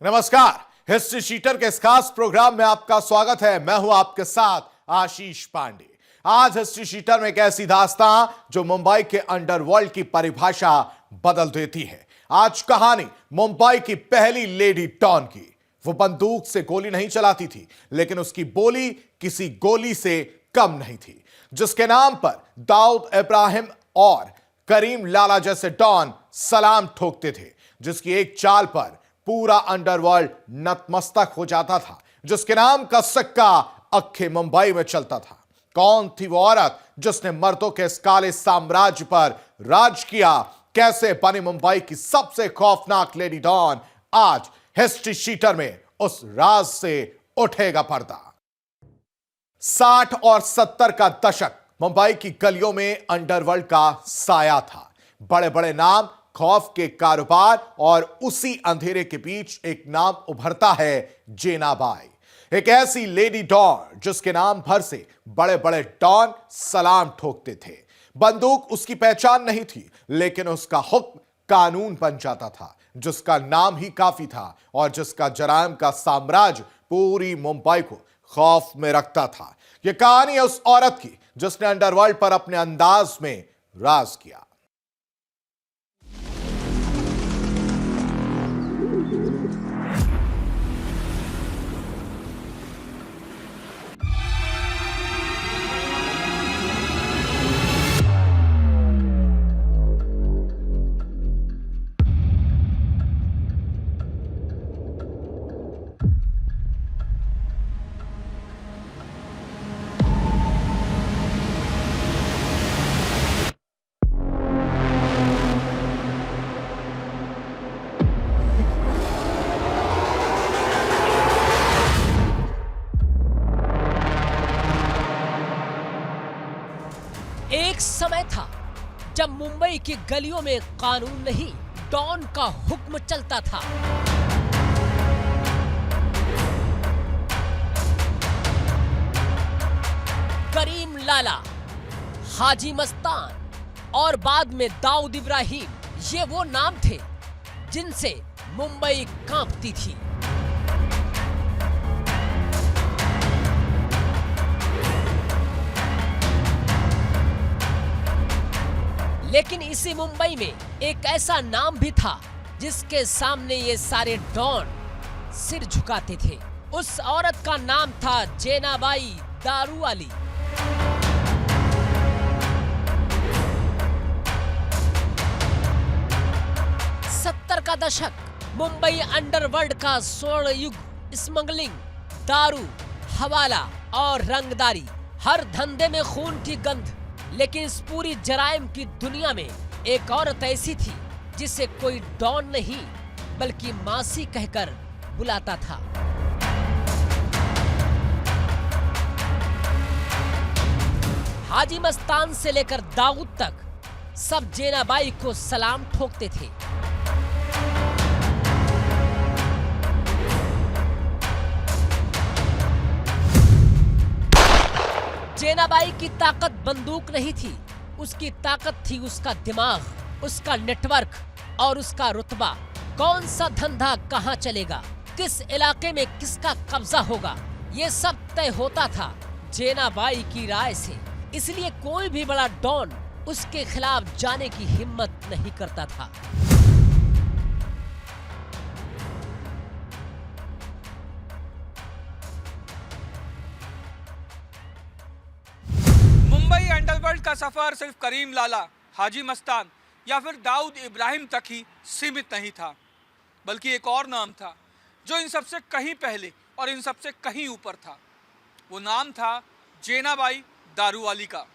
नमस्कार। History sheeter के इस खास प्रोग्राम में आपका स्वागत है। मैं हूं आपके साथ आशीष पांडे। आज हिस्ट्री शीटर में एक ऐसी दास्तां जो मुंबई के अंडरवर्ल्ड की परिभाषा बदल देती है। आज कहानी मुंबई की पहली लेडी डॉन की। वो बंदूक से गोली नहीं चलाती थी, लेकिन उसकी बोली किसी गोली से कम नहीं थी। जिसके नाम पर दाऊद इब्राहिम और करीम लाला जैसे डॉन सलाम ठोकते थे, जिसकी एक चाल पर पूरा अंडरवर्ल्ड नतमस्तक हो जाता था, जिसके नाम का सिक्का अक्खे मुंबई में चलता था। कौन थी वो औरत जिसने मर्दों के इस काले साम्राज्य पर राज किया? कैसे बनी मुंबई की सबसे खौफनाक लेडी डॉन? आज हिस्ट्री शीटर में उस राज से उठेगा पर्दा। 60 और 70 का दशक मुंबई की गलियों में अंडरवर्ल्ड का साया था। बड़े बड़े नाम, खौफ के कारोबार, और उसी अंधेरे के बीच एक नाम उभरता है, जेनाबाई। एक ऐसी लेडी डॉन जिसके नाम भर से बड़े बड़े डॉन सलाम ठोकते थे। बंदूक उसकी पहचान नहीं थी, लेकिन उसका हुक्म कानून बन जाता था। जिसका नाम ही काफी था और जिसका जराइम का साम्राज्य पूरी मुंबई को खौफ में रखता था। यह कहानी है उस औरत की जिसने अंडरवर्ल्ड पर अपने अंदाज में राज किया। एक समय था जब मुंबई की गलियों में कानून नहीं, डॉन का हुक्म चलता था। करीम लाला, हाजी मस्तान और बाद में दाऊद इब्राहिम, ये वो नाम थे जिनसे मुंबई कांपती थी। लेकिन इसी मुंबई में एक ऐसा नाम भी था जिसके सामने ये सारे डॉन सिर झुकाते थे। उस औरत का नाम था जेनाबाई दारूवाली। सत्तर का दशक मुंबई अंडरवर्ल्ड का स्वर्ण युग। स्मगलिंग, दारू, हवाला और रंगदारी, हर धंधे में खून की गंध। लेकिन इस पूरी जराइम की दुनिया में एक औरत ऐसी थी जिसे कोई डॉन नहीं बल्कि मासी कहकर बुलाता था। हाजी मस्तान से लेकर दाऊद तक सब जेनाबाई को सलाम ठोकते थे। जेनाबाई की ताकत बंदूक नहीं थी, उसकी ताकत थी उसका दिमाग, उसका नेटवर्क और उसका रुतबा। कौन सा धंधा कहां चलेगा, किस इलाके में किसका कब्जा होगा, ये सब तय होता था जेनाबाई की राय से। इसलिए कोई भी बड़ा डॉन उसके खिलाफ जाने की हिम्मत नहीं करता था। मुंबई अंडरवर्ल्ड का सफर सिर्फ करीम लाला, हाजी मस्तान या फिर दाऊद इब्राहिम तक ही सीमित नहीं था, बल्कि एक और नाम था जो इन सबसे कहीं पहले और इन सबसे कहीं ऊपर था। वो नाम था जेनाबाई दारूवाली का।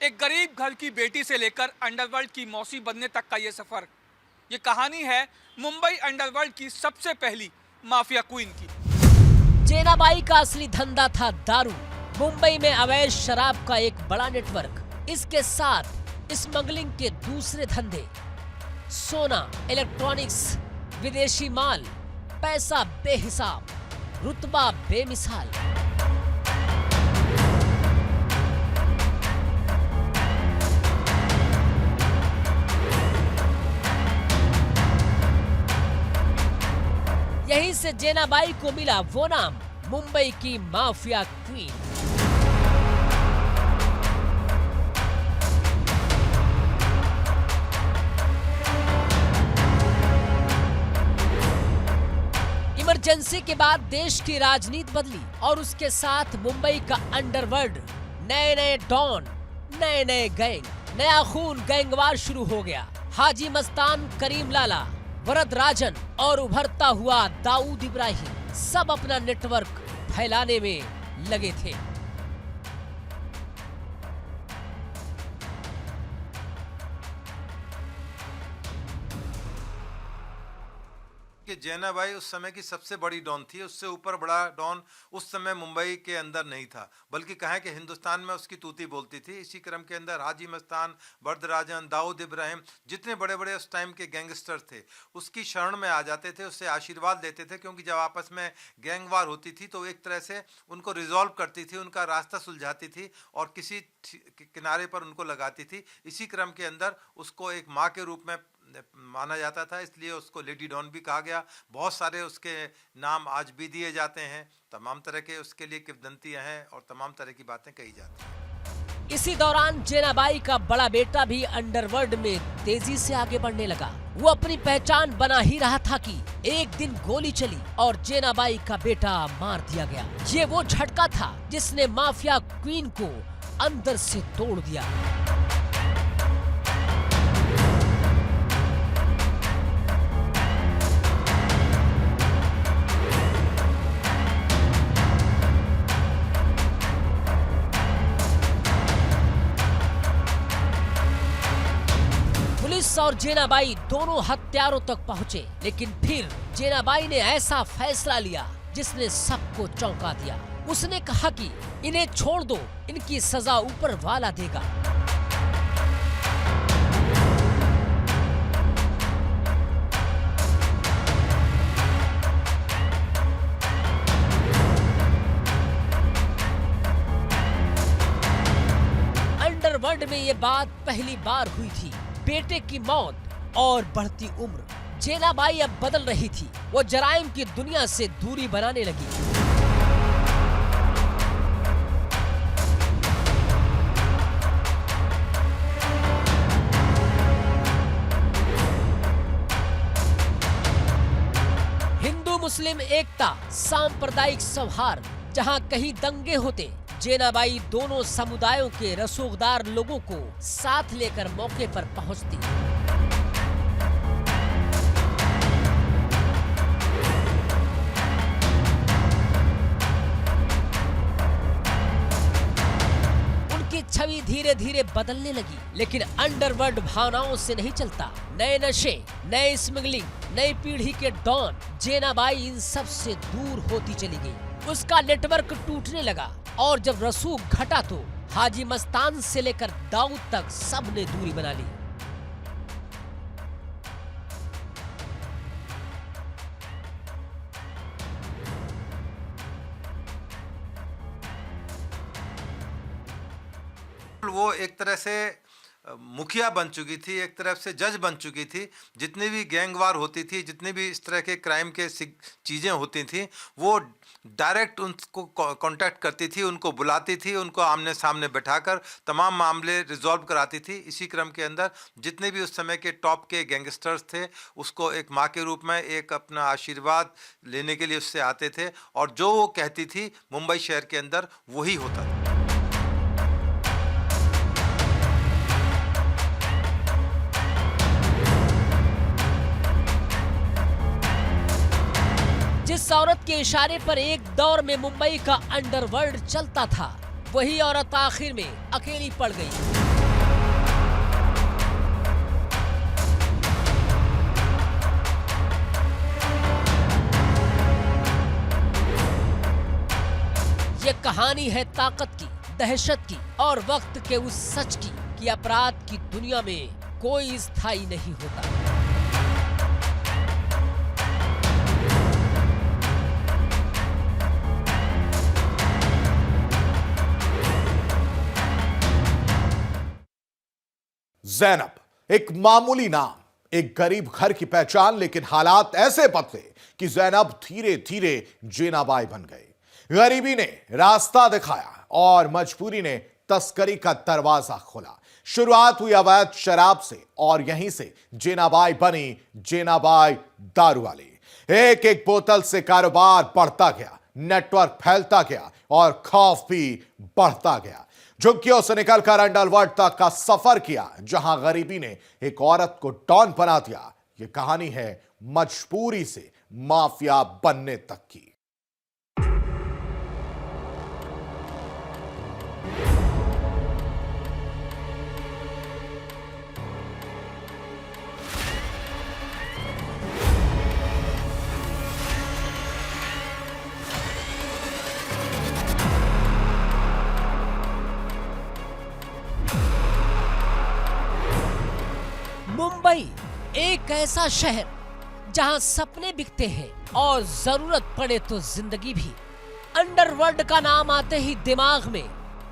एक गरीब घर की बेटी से लेकर अंडरवर्ल्ड की मौसी बनने तक का ये सफर। ये कहानी है मुंबई अंडरवर्ल्ड की सबसे पहली माफिया क्वीन की। जेनाबाई का असली धंधा था दारू। मुंबई में अवैध शराब का एक बड़ा नेटवर्क, इसके साथ स्मगलिंग के दूसरे धंधे, सोना, इलेक्ट्रॉनिक्स, विदेशी माल, पैसा बेहिसाब, रुतबा बेमिसाल। यहीं से जेनाबाई को मिला वो नाम, मुंबई की माफिया क्वीन। इमरजेंसी के बाद देश की राजनीति बदली और उसके साथ मुंबई का अंडरवर्ल्ड, नए नए डॉन, नए नए गैंग, नया खून, गैंगवार शुरू हो गया। हाजी मस्तान, करीम लाला, वरदराजन और उभरता हुआ दाऊद इब्राहिम सब अपना नेटवर्क फैलाने में लगे थे। कि जेनाबाई उस समय की सबसे बड़ी डॉन थी। उससे ऊपर बड़ा डॉन उस समय मुंबई के अंदर नहीं था, बल्कि कहें कि हिंदुस्तान में उसकी तूती बोलती थी। इसी क्रम के अंदर हाजी मस्तान, वरदराजन, दाऊद इब्राहिम, जितने बड़े बड़े उस टाइम के गैंगस्टर थे उसकी शरण में आ जाते थे, उससे आशीर्वाद लेते थे। क्योंकि जब आपस में गैंगवार होती थी तो एक तरह से उनको रिजॉल्व करती थी, उनका रास्ता सुलझाती थी और किसी किनारे पर उनको लगाती थी। इसी क्रम के अंदर उसको एक माँ के रूप में माना जाता था, इसलिए उसको लेडी डॉन भी कहा गया। बहुत सारे उसके नाम आज भी दिए जाते हैं, तमाम तरह के उसके लिए किंवदंतियां हैं और तमाम तरह की बातें कही जाती हैं। इसी दौरान जेनाबाई का बड़ा बेटा भी अंडरवर्ल्ड में तेजी से आगे बढ़ने लगा। वो अपनी पहचान बना ही रहा था कि एक दिन गोली चली और जेनाबाई का बेटा मार दिया गया। ये वो झटका था जिसने माफिया क्वीन को अंदर से तोड़ दिया। पुलिस और जेनाबाई दोनों हत्यारों तक पहुंचे, लेकिन फिर जेनाबाई ने ऐसा फैसला लिया जिसने सबको चौंका दिया। उसने कहा कि इन्हें छोड़ दो, इनकी सजा ऊपर वाला देगा। अंडरवर्ल्ड में ये बात पहली बार हुई थी। बेटे की मौत और बढ़ती उम्र, जेनाबाई अब बदल रही थी। वो जराइम की दुनिया से दूरी बनाने लगी। हिंदू मुस्लिम एकता, सांप्रदायिक सौहार्द, जहां कहीं दंगे होते, जेनाबाई दोनों समुदायों के रसूखदार लोगों को साथ लेकर मौके पर पहुंचती। उनकी छवि धीरे धीरे बदलने लगी, लेकिन अंडरवर्ल्ड भावनाओं से नहीं चलता। नए नशे, नए स्मगलिंग, नई पीढ़ी के डॉन, जेनाबाई इन सब से दूर होती चली गई। उसका नेटवर्क टूटने लगा और जब रसूख घटा तो हाजी मस्तान से लेकर दाऊद तक सबने दूरी बना ली। वो एक तरह से मुखिया बन चुकी थी, एक तरफ से जज बन चुकी थी। जितनी भी गैंगवार होती थी, जितनी भी इस तरह के क्राइम के चीज़ें होती थी, वो डायरेक्ट उनको कांटेक्ट करती थी, उनको बुलाती थी, उनको आमने सामने बैठाकर तमाम मामले रिजॉल्व कराती थी। इसी क्रम के अंदर जितने भी उस समय के टॉप के गैंगस्टर्स थे उसको एक माँ के रूप में एक अपना आशीर्वाद लेने के लिए उससे आते थे और जो वो कहती थी मुंबई शहर के अंदर वही होता था। जिस औरत के इशारे पर एक दौर में मुंबई का अंडरवर्ल्ड चलता था, वही औरत आखिर में अकेली पड़ गई। ये कहानी है ताकत की, दहशत की और वक्त के उस सच की कि अपराध की दुनिया में कोई स्थायी नहीं होता। ज़ैनब एक मामूली नाम, एक गरीब घर की पहचान, लेकिन हालात ऐसे बदले कि जैनब धीरे धीरे जेनाबाई बन गई। गरीबी ने रास्ता दिखाया और मजबूरी ने तस्करी का दरवाजा खोला। शुरुआत हुई अवैध शराब से और यहीं से जेनाबाई बनी जेनाबाई दारू वाली। एक एक बोतल से कारोबार बढ़ता गया, नेटवर्क फैलता गया और खौफ भी बढ़ता गया। झुग्गियों से निकलकर अंडरवर्ल्ड तक का सफर किया, जहां गरीबी ने एक औरत को डॉन बना दिया। यह कहानी है मजबूरी से माफिया बनने तक की। मुंबई एक ऐसा शहर जहां सपने बिकते हैं और जरूरत पड़े तो जिंदगी भी। अंडरवर्ल्ड का नाम आते ही दिमाग में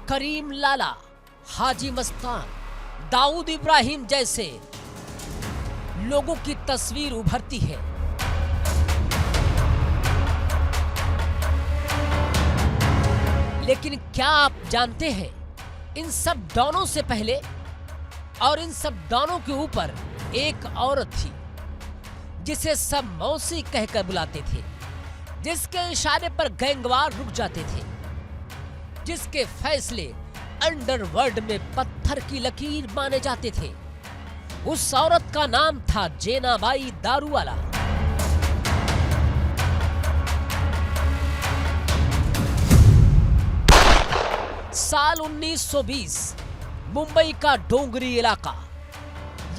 करीम लाला, हाजी मस्तान, दाऊद इब्राहिम जैसे लोगों की तस्वीर उभरती है। लेकिन क्या आप जानते हैं, इन सब डॉनों से पहले और इन सब डॉनों के ऊपर एक औरत थी जिसे सब मौसी कहकर बुलाते थे, जिसके इशारे पर गैंगवार रुक जाते थे, जिसके फैसले अंडरवर्ल्ड में पत्थर की लकीर माने जाते थे। उस औरत का नाम था जेनाबाई दारूवाला। साल 1920, मुंबई का डोंगरी इलाका।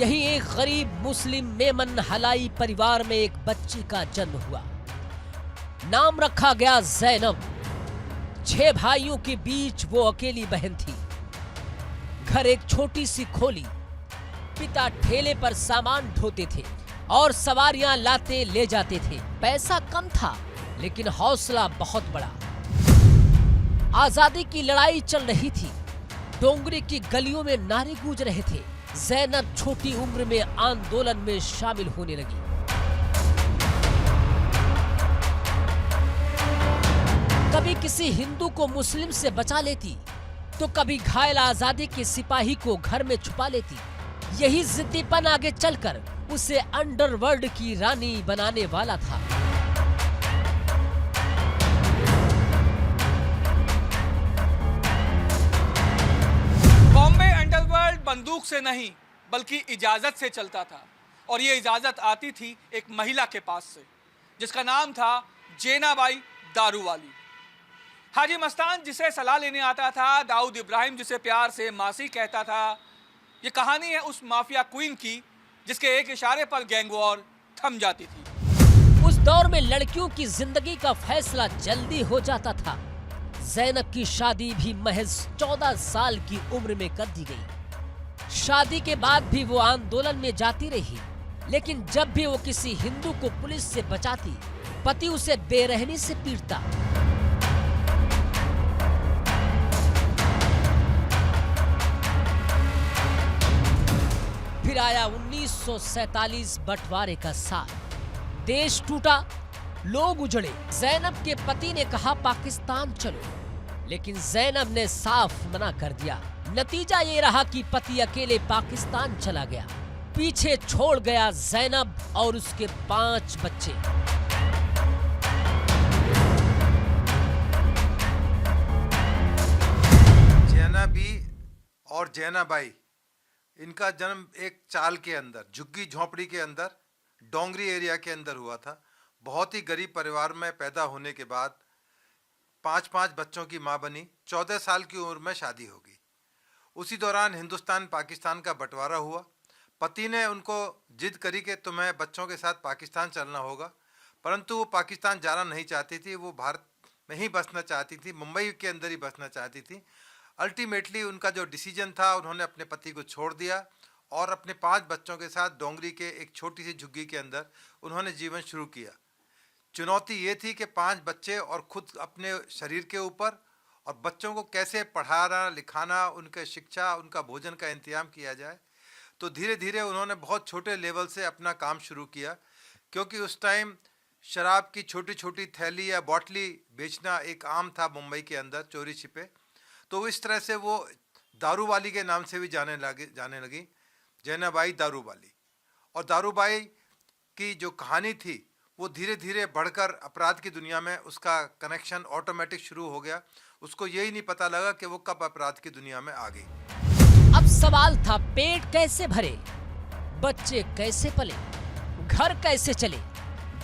यही एक गरीब मुस्लिम मेमन हलाई परिवार में एक बच्ची का जन्म हुआ। नाम रखा गया जैनब। 6 भाइयों के बीच वो अकेली बहन थी। घर एक छोटी सी खोली। पिता ठेले पर सामान ढोते थे और सवारियां लाते ले जाते थे। पैसा कम था लेकिन हौसला बहुत बड़ा। आजादी की लड़ाई चल रही थी। डोंगरी की गलियों में नारे गूंज रहे थे। जैनब छोटी उम्र में आंदोलन में शामिल होने लगी। कभी किसी हिंदू को मुस्लिम से बचा लेती, तो कभी घायल आजादी के सिपाही को घर में छुपा लेती। यही जिद्दीपन आगे चलकर उसे अंडरवर्ल्ड की रानी बनाने वाला था। बॉम्बे अंडरवर्ल्ड बंदूक से नहीं बल्कि इजाजत से चलता था, और ये इजाजत आती थी एक महिला के पास से, जिसका नाम था जेनाबाई दारूवाली। हाजी मस्तान जिसे सलाह लेने आता था, दाऊद इब्राहिम जिसे प्यार से मासी कहता था। ये कहानी है उस माफिया क्वीन की जिसके एक इशारे पर गैंगवॉर थम जाती थी। उस दौर में लड़कियों की जिंदगी का फैसला जल्दी हो जाता था। जैनब की शादी भी महज 14 साल की उम्र में कर दी गई। शादी के बाद भी वो आंदोलन में जाती रही, लेकिन जब भी वो किसी हिंदू को पुलिस से बचाती, पति उसे बेरहमी से पीटता। फिर आया 1947 बंटवारे का साल। देश टूटा, लोग उजड़े। जैनब के पति ने कहा पाकिस्तान चलो, लेकिन जैनब ने साफ मना कर दिया। नतीजा ये रहा कि पति अकेले पाकिस्तान चला गया। पीछे छोड़ गया जैनब और उसके 5 बच्चे। जैनबी और जैनाबाई, इनका जन्म एक चाल के अंदर, झुग्गी झोंपड़ी के अंदर, डोंगरी एरिया के अंदर हुआ था। बहुत ही गरीब परिवार में पैदा होने के बाद 5 बच्चों की मां बनी। 14 साल की उम्र में शादी हो गई। उसी दौरान हिंदुस्तान पाकिस्तान का बंटवारा हुआ। पति ने उनको जिद करी कि तुम्हें बच्चों के साथ पाकिस्तान चलना होगा, परंतु वो पाकिस्तान जाना नहीं चाहती थी। वो भारत में ही बसना चाहती थी, मुंबई के अंदर ही बसना चाहती थी। अल्टीमेटली उनका जो डिसीजन था, उन्होंने अपने पति को छोड़ दिया और अपने 5 बच्चों के साथ डोंगरी के एक छोटी सी झुग्गी के अंदर उन्होंने जीवन शुरू किया। चुनौती ये थी कि 5 बच्चे और खुद अपने शरीर के ऊपर, और बच्चों को कैसे पढ़ाना लिखाना, उनके शिक्षा, उनका भोजन का इंतजाम किया जाए। तो धीरे धीरे उन्होंने बहुत छोटे लेवल से अपना काम शुरू किया, क्योंकि उस टाइम शराब की छोटी छोटी थैली या बॉटली बेचना एक आम था मुंबई के अंदर, चोरी छिपे। तो इस तरह से वो दारूवाली के नाम से भी जाने लगी, जैनाबाई दारूवाली। और दारूबाई की जो कहानी थी वो धीरे धीरे बढ़कर अपराध की दुनिया में उसका कनेक्शन ऑटोमेटिक शुरू हो गया। उसको यही नहीं पता लगा कि वो कब अपराध की दुनिया में आ गई। अब सवाल था, पेट कैसे भरे, बच्चे कैसे पले, घर कैसे चले।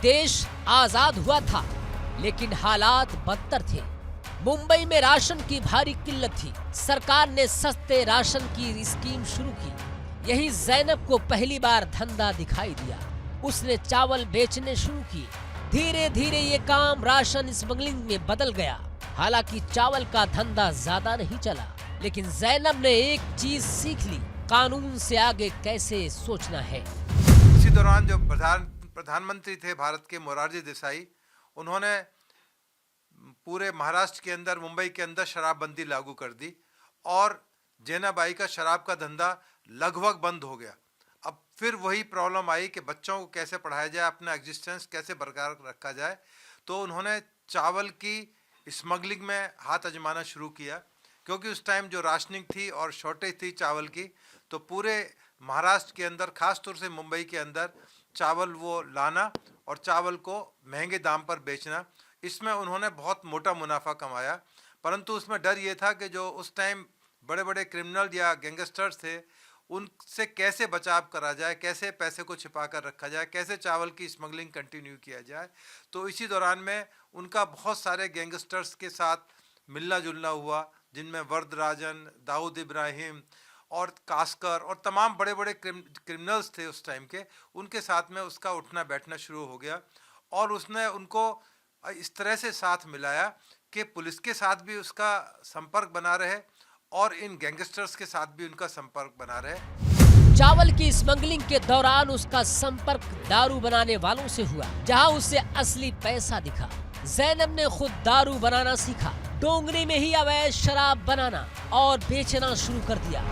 देश आजाद हुआ था लेकिन हालात बदतर थे। मुंबई में राशन की भारी किल्लत थी। सरकार ने सस्ते राशन की स्कीम शुरू की। यही जैनब को पहली बार धंधा दिखाई दिया। उसने चावल बेचने शुरू किए। धीरे धीरे ये काम राशन स्मगलिंग में बदल गया। हालांकि चावल का धंधा ज्यादा नहीं चला, लेकिन जैनब ने एक चीज सीख ली, कानून से आगे कैसे सोचना है। इसी दौरान जो प्रधानमंत्री थे भारत के, मोरारजी देसाई, उन्होंने पूरे महाराष्ट्र के अंदर, मुंबई के अंदर शराबबंदी लागू कर दी और जैनाबाई का शराब का धंधा लगभग बंद हो गया। अब फिर वही प्रॉब्लम आई कि बच्चों को कैसे पढ़ाया जाए, अपना एग्जिस्टेंस कैसे बरकरार रखा जाए। तो उन्होंने चावल की स्मगलिंग में हाथ आजमाना शुरू किया, क्योंकि उस टाइम जो राशनिंग थी और शॉर्टेज थी चावल की, तो पूरे महाराष्ट्र के अंदर, खास तौर से मुंबई के अंदर, चावल वो लाना और चावल को महंगे दाम पर बेचना, इसमें उन्होंने बहुत मोटा मुनाफा कमाया। परंतु उसमें डर ये था कि जो उस टाइम बड़े बड़े क्रिमिनल या गैंगस्टर्स थे, उनसे कैसे बचाव करा जाए, कैसे पैसे को छिपा कर रखा जाए, कैसे चावल की स्मगलिंग कंटिन्यू किया जाए। तो इसी दौरान में उनका बहुत सारे गैंगस्टर्स के साथ मिलना जुलना हुआ, जिनमें वरदराजन, दाऊद इब्राहिम और कास्कर और तमाम बड़े बड़े क्रिमिनल्स थे उस टाइम के। उनके साथ में उसका उठना बैठना शुरू हो गया और उसने उनको इस तरह से साथ मिलाया कि पुलिस के साथ भी उसका संपर्क बना रहे और इन गैंगस्टर्स के साथ भी उनका संपर्क बना रहे। चावल की स्मगलिंग के दौरान उसका संपर्क दारू बनाने वालों से हुआ, जहां उसे असली पैसा दिखा। जैनब ने खुद दारू बनाना सीखा, डोंगरी में ही अवैध शराब बनाना और बेचना शुरू कर दिया।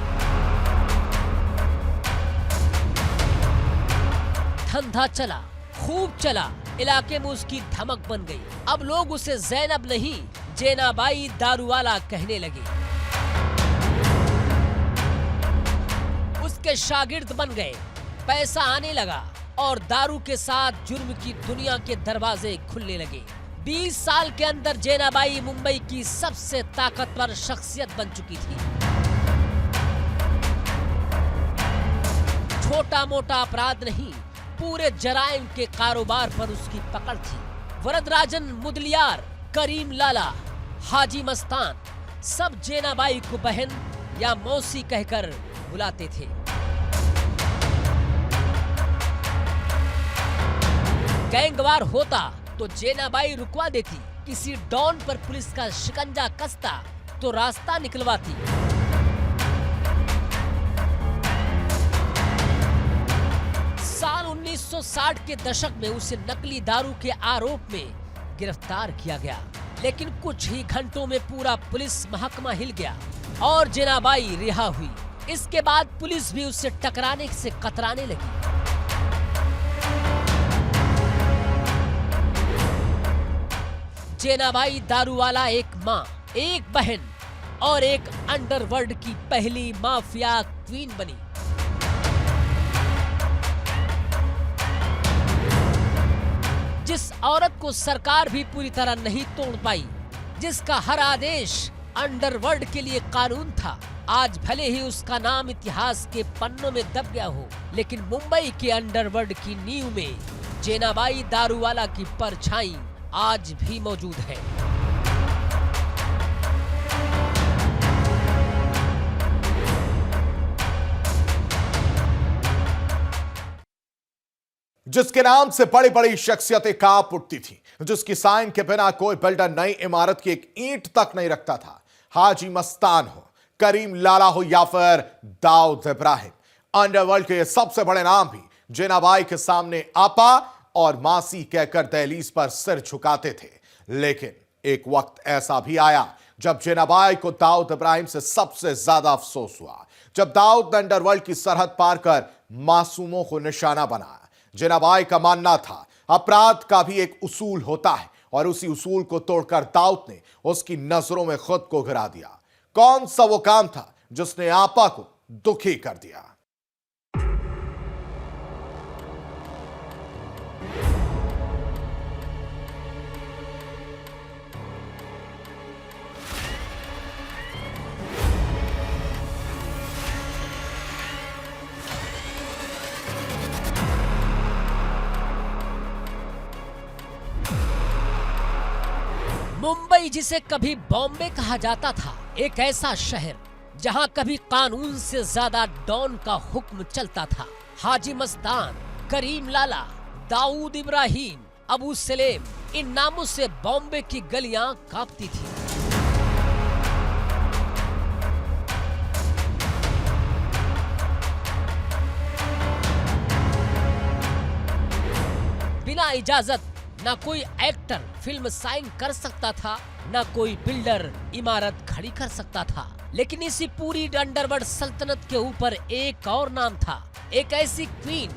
धंधा चला, खूब चला, इलाके में उसकी धमक बन गई। अब लोग उसे जैनब नहीं, जैनाबाई दारूवाला कहने लगे। उसके शागिर्द बन गए, पैसा आने लगा और दारू के साथ जुर्म की दुनिया के दरवाजे खुलने लगे। 20 साल के अंदर जैनाबाई मुंबई की सबसे ताकतवर शख्सियत बन चुकी थी। छोटा मोटा अपराध नहीं, पूरे जराइम के कारोबार पर उसकी पकड़ थी। वरदराजन मुदलियार, करीम लाला, हाजी मस्तान, सब जैनाबाई को बहन या मौसी कहकर बुलाते थे। गैंगवार होता तो जैनाबाई रुकवा देती, किसी डॉन पर पुलिस का शिकंजा कसता तो रास्ता निकलवाती। साल 1960 के दशक में उसे नकली दारू के आरोप में गिरफ्तार किया गया, लेकिन कुछ ही घंटों में पूरा पुलिस महकमा हिल गया और जैनाबाई रिहा हुई। इसके बाद पुलिस भी उससे टकराने से कतराने लगी। जैनाबाई दारूवाला एक माँ, एक बहन और एक अंडरवर्ल्ड की पहली माफिया क्वीन बनी। जिस औरत को सरकार भी पूरी तरह नहीं तोड़ पाई, जिसका हर आदेश अंडरवर्ल्ड के लिए कानून था, आज भले ही उसका नाम इतिहास के पन्नों में दब गया हो, लेकिन मुंबई के अंडरवर्ल्ड की नींव में जैनाबाई दारूवाला की परछाई आज भी मौजूद है। जिसके नाम से बड़ी बड़ी शख्सियतें कांप उठती थी, जिसकी साइन के बिना कोई बिल्डर नई इमारत की एक ईंट तक नहीं रखता था। हाजी मस्तान हो, करीम लाला हो या फिर दाऊद इब्राहिम, अंडरवर्ल्ड के सबसे बड़े नाम भी जैनाबाई के सामने आपा और मासी कहकर दहलीज पर सिर झुकाते थे। लेकिन एक वक्त ऐसा भी आया जब जेनाबाई को दाऊद इब्राहिम से सबसे ज्यादा अफसोस हुआ, जब दाऊद ने अंडरवर्ल्ड की सरहद पार कर मासूमों को निशाना बनाया। जेनाबाई का मानना था अपराध का भी एक उसूल होता है और उसी उसूल को तोड़कर दाऊद ने उसकी नजरों में खुद को गिरा दिया। कौन सा वो काम था जिसने आपा को दुखी कर दिया? मुंबई, जिसे कभी बॉम्बे कहा जाता था, एक ऐसा शहर जहां कभी कानून से ज्यादा डॉन का हुक्म चलता था। हाजी मस्तान, करीम लाला, दाऊद इब्राहिम, अबू सलेम, इन नामों से बॉम्बे की गलियां कांपती थी। बिना इजाजत ना कोई एक्टर फिल्म साइन कर सकता था, ना कोई बिल्डर इमारत खड़ी कर सकता था। लेकिन इसी पूरी अंडरवर्ल्ड सल्तनत के ऊपर एक और नाम था, एक ऐसी क्वीन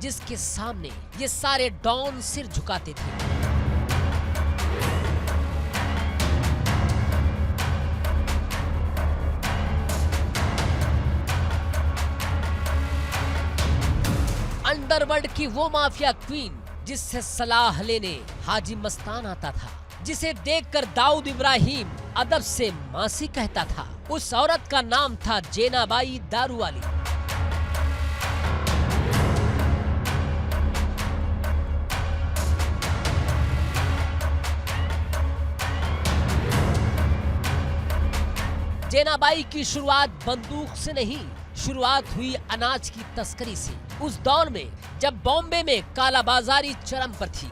जिसके सामने ये सारे डॉन सिर झुकाते थे। अंडरवर्ल्ड की वो माफिया क्वीन जिससे सलाह लेने हाजी मस्तान आता था, जिसे देखकर दाऊद इब्राहिम अदब से मासी कहता था। उस औरत का नाम था जेनाबाई दारूवाली। जेनाबाई की शुरुआत बंदूक से नहीं, शुरुआत हुई अनाज की तस्करी से। उस दौर में जब बॉम्बे में कालाबाजारी चरम पर थी।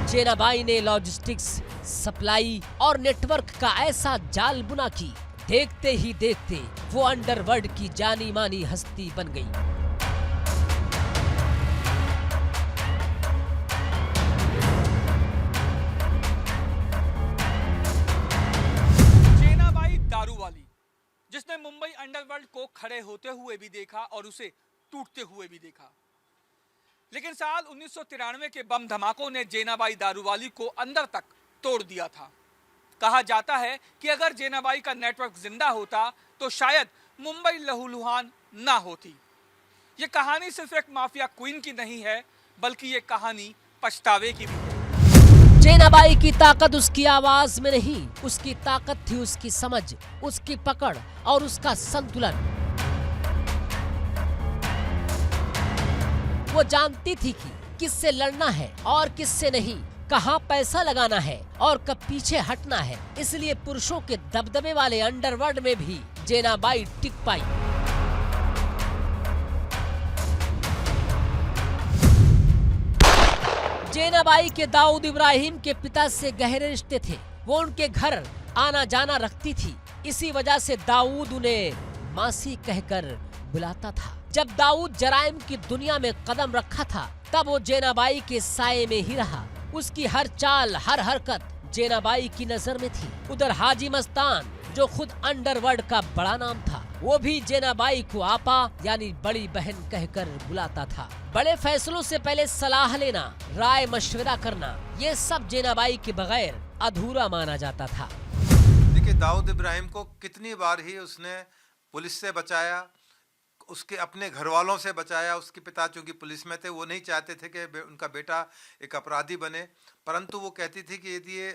जेनाबाई ने लॉजिस्टिक्स, सप्लाई और नेटवर्क का ऐसा जाल बुना कि देखते ही देखते वो अंडरवर्ल्ड की जानी मानी हस्ती बन गई। जेनाबाई दारूवाली, जिसने मुंबई अंडरवर्ल्ड को खड़े होते हुए भी देखा और उसे टूटते हुए भी देखा। लेकिन साल 1993 के बम धमाकों ने जेनाबाई दारूवाली को अंदर तक तोड़ दिया था। कहा जाता है कि अगर जेनाबाई का नेटवर्क जिंदा होता तो शायद मुंबई लहूलुहान ना होती। ये कहानी सिर्फ एक माफिया क्वीन की नहीं है, बल्कि ये कहानी पछतावे की भी है। जेनाबाई की ताकत उसकी आवाज में नहीं, उसकी ताकत थी उसकी समझ, उसकी पकड़ और उसका संतुलन। वो जानती थी कि किससे लड़ना है और किससे नहीं, कहाँ पैसा लगाना है और कब पीछे हटना है। इसलिए पुरुषों के दबदबे वाले अंडरवर्ल्ड में भी जेनाबाई टिक पाई। जेनाबाई के दाऊद इब्राहिम के पिता से गहरे रिश्ते थे। वो उनके घर आना जाना रखती थी। इसी वजह से दाऊद उन्हें मासी कहकर बुलाता था। जब दाऊद जराइम की दुनिया में कदम रखा था, तब वो जेनाबाई के साये में ही रहा। उसकी हर चाल, हर हरकत जेनाबाई की नजर में थी। उधर हाजी मस्तान, जो खुद अंडरवर्ल्ड का बड़ा नाम था, वो भी जेनाबाई को आपा यानी बड़ी बहन कहकर बुलाता था। बड़े फैसलों से पहले सलाह लेना, राय मशवरा करना, ये सब जेनाबाई के बगैर अधूरा माना जाता था। देखिए, दाऊद इब्राहिम को कितनी बार ही उसने पुलिस से बचाया, उसके अपने घर वालों से बचाया। उसके पिता चूंकि पुलिस में थे, वो नहीं चाहते थे कि उनका बेटा एक अपराधी बने, परंतु वो कहती थी कि यदि ये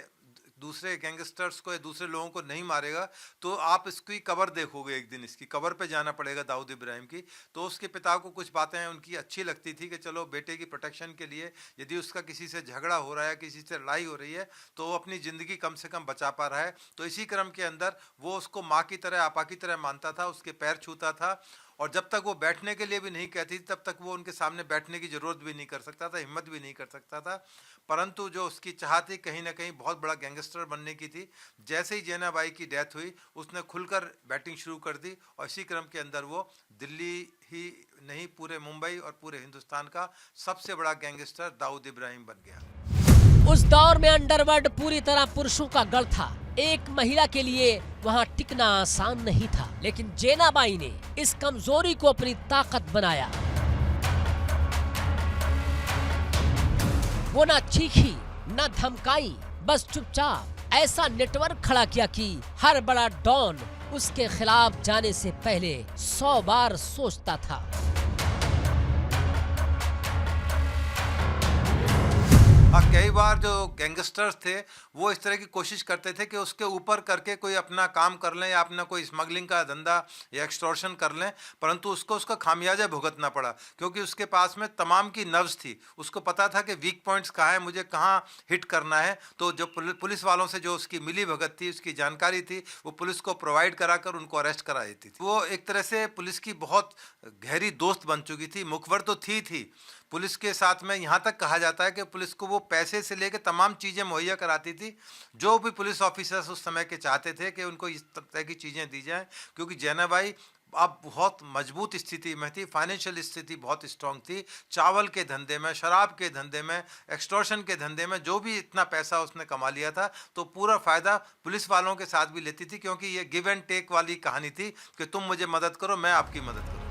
दूसरे गैंगस्टर्स को या दूसरे लोगों को नहीं मारेगा तो आप इसकी कबर देखोगे, एक दिन इसकी कबर पे जाना पड़ेगा दाऊद इब्राहिम की। तो उसके पिता को कुछ बातें उनकी अच्छी लगती थी कि चलो बेटे की प्रोटेक्शन के लिए यदि उसका किसी से झगड़ा हो रहा है, किसी से लड़ाई हो रही है, तो वो अपनी ज़िंदगी कम से कम बचा पा रहा है। तो इसी क्रम के अंदर वो उसको माँ की तरह, आपा की तरह मानता था, उसके पैर छूता था और जब तक वो बैठने के लिए भी नहीं कहती तब तक वो उनके सामने बैठने की ज़रूरत भी नहीं कर सकता था, हिम्मत भी नहीं कर सकता था। परंतु जो उसकी चाह थी कहीं ना कहीं बहुत बड़ा गैंगस्टर बनने की थी। जैसे ही जेनाबाई की डेथ हुई उसने खुलकर बैटिंग शुरू कर दी और इसी क्रम के अंदर वो दिल्ली ही नहीं पूरे मुंबई और पूरे हिंदुस्तान का सबसे बड़ा गैंगस्टर दाऊद इब्राहिम बन गया। उस दौर में अंडरवर्ल्ड पूरी तरह पुरुषों का गढ़ था। एक महिला के लिए वहां टिकना आसान नहीं था, लेकिन जेनाबाई ने इस कमजोरी को अपनी ताकत बनाया। वो ना चीखी ना धमकाई, बस चुपचाप ऐसा नेटवर्क खड़ा किया कि हर बड़ा डॉन उसके खिलाफ जाने से पहले 100 बार सोचता था। कई बार जो गैंगस्टर्स थे वो इस तरह की कोशिश करते थे कि उसके ऊपर करके कोई अपना काम कर लें या अपना कोई स्मगलिंग का धंधा या एक्सटॉर्शन कर लें, परंतु उसको उसका खामियाजा भुगतना पड़ा क्योंकि उसके पास में तमाम की नर्व्स थी। उसको पता था कि वीक पॉइंट्स कहाँ है, मुझे कहाँ हिट करना है। तो जो पुलिस वालों से जो उसकी मिली भगत थी, उसकी जानकारी थी, वो पुलिस को प्रोवाइड कराकर उनको अरेस्ट करा देती थी। वो एक तरह से पुलिस की बहुत गहरी दोस्त बन चुकी थी। मुखबर तो थी पुलिस के साथ में, यहाँ तक कहा जाता है कि पुलिस को वो पैसे से लेकर तमाम चीज़ें मुहैया कराती थी जो भी पुलिस ऑफिसर्स उस समय के चाहते थे कि उनको इस तरह की चीज़ें दी जाएं, क्योंकि जेनाबाई अब बहुत मजबूत स्थिति में थी, फाइनेंशियल स्थिति बहुत स्ट्रांग थी। चावल के धंधे में, शराब के धंधे में, एक्सटॉर्शन के धंधे में जो भी इतना पैसा उसने कमा लिया था, तो पूरा फ़ायदा पुलिस वालों के साथ भी लेती थी, क्योंकि ये गिव एंड टेक वाली कहानी थी कि तुम मुझे मदद करो, मैं आपकी मदद करूँ।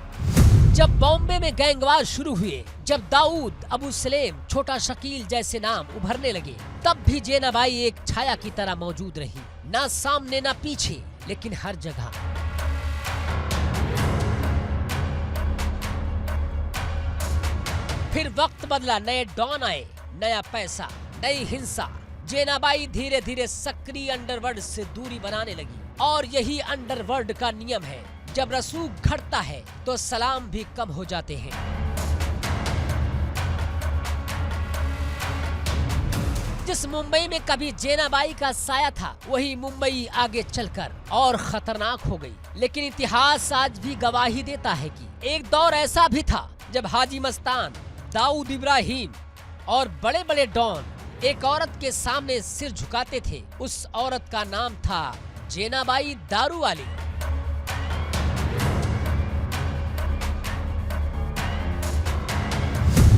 जब बॉम्बे में गैंगवार शुरू हुए, जब दाऊद, अबू सलेम, छोटा शकील जैसे नाम उभरने लगे, तब भी जेनाबाई एक छाया की तरह मौजूद रही, ना सामने ना पीछे, लेकिन हर जगह। फिर वक्त बदला, नए डॉन आए, नया पैसा, नई हिंसा। जेनाबाई धीरे धीरे सक्रिय अंडरवर्ल्ड से दूरी बनाने लगी, और यही अंडरवर्ल्ड का नियम है, जब रसूख घटता है तो सलाम भी कम हो जाते हैं। जिस मुंबई में कभी जेनाबाई का साया था, वही मुंबई आगे चलकर और खतरनाक हो गई। लेकिन इतिहास आज भी गवाही देता है कि एक दौर ऐसा भी था जब हाजी मस्तान, दाऊद इब्राहिम और बड़े बड़े डॉन एक औरत के सामने सिर झुकाते थे। उस औरत का नाम था जेनाबाई दारूवाली।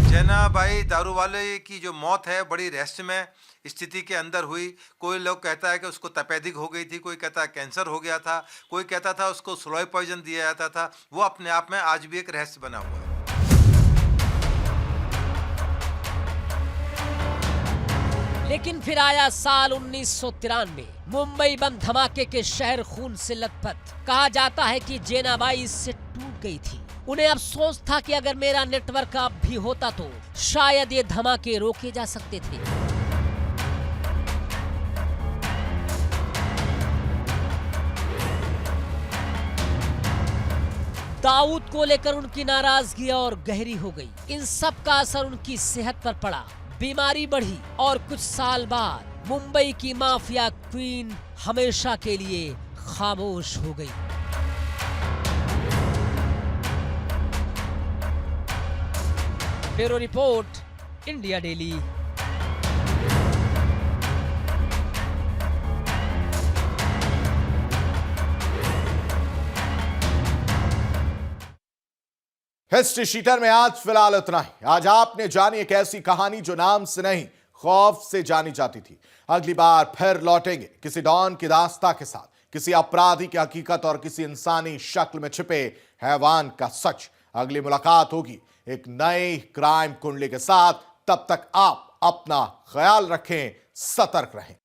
जेनाबाई दारूवाले की जो मौत है बड़ी रहस्यमय स्थिति के अंदर हुई। कोई लोग कहता है कि उसको तपेदिक हो गई थी, कोई कहता है कैंसर हो गया था, कोई कहता था उसको स्लोई पॉइजन दिया जाता था। वो अपने आप में आज भी एक रहस्य बना हुआ है। लेकिन फिर आया साल 1993। मुंबई बम धमाके के शहर खून से लथपथ। कहा जाता है कि जेनाबाई इससे टूट गई थी। उन्हें अफसोस था कि अगर मेरा नेटवर्क अब भी होता तो शायद ये धमाके रोके जा सकते थे। दाऊद को लेकर उनकी नाराजगी और गहरी हो गई। इन सब का असर उनकी सेहत पर पड़ा, बीमारी बढ़ी और कुछ साल बाद मुंबई की माफिया क्वीन हमेशा के लिए खामोश हो गई। Bureau report, India daily. History sheeter में आज फिलहाल इतना ही। आज आपने जानी एक ऐसी कहानी जो नाम से नहीं खौफ से जानी जाती थी। अगली बार फिर लौटेंगे किसी डॉन की दास्तां के साथ, किसी अपराधी की हकीकत और किसी इंसानी शक्ल में छिपे हैवान का सच। अगली मुलाकात होगी एक नए क्राइम कुंडली के साथ। तब तक आप अपना ख्याल रखें, सतर्क रहें।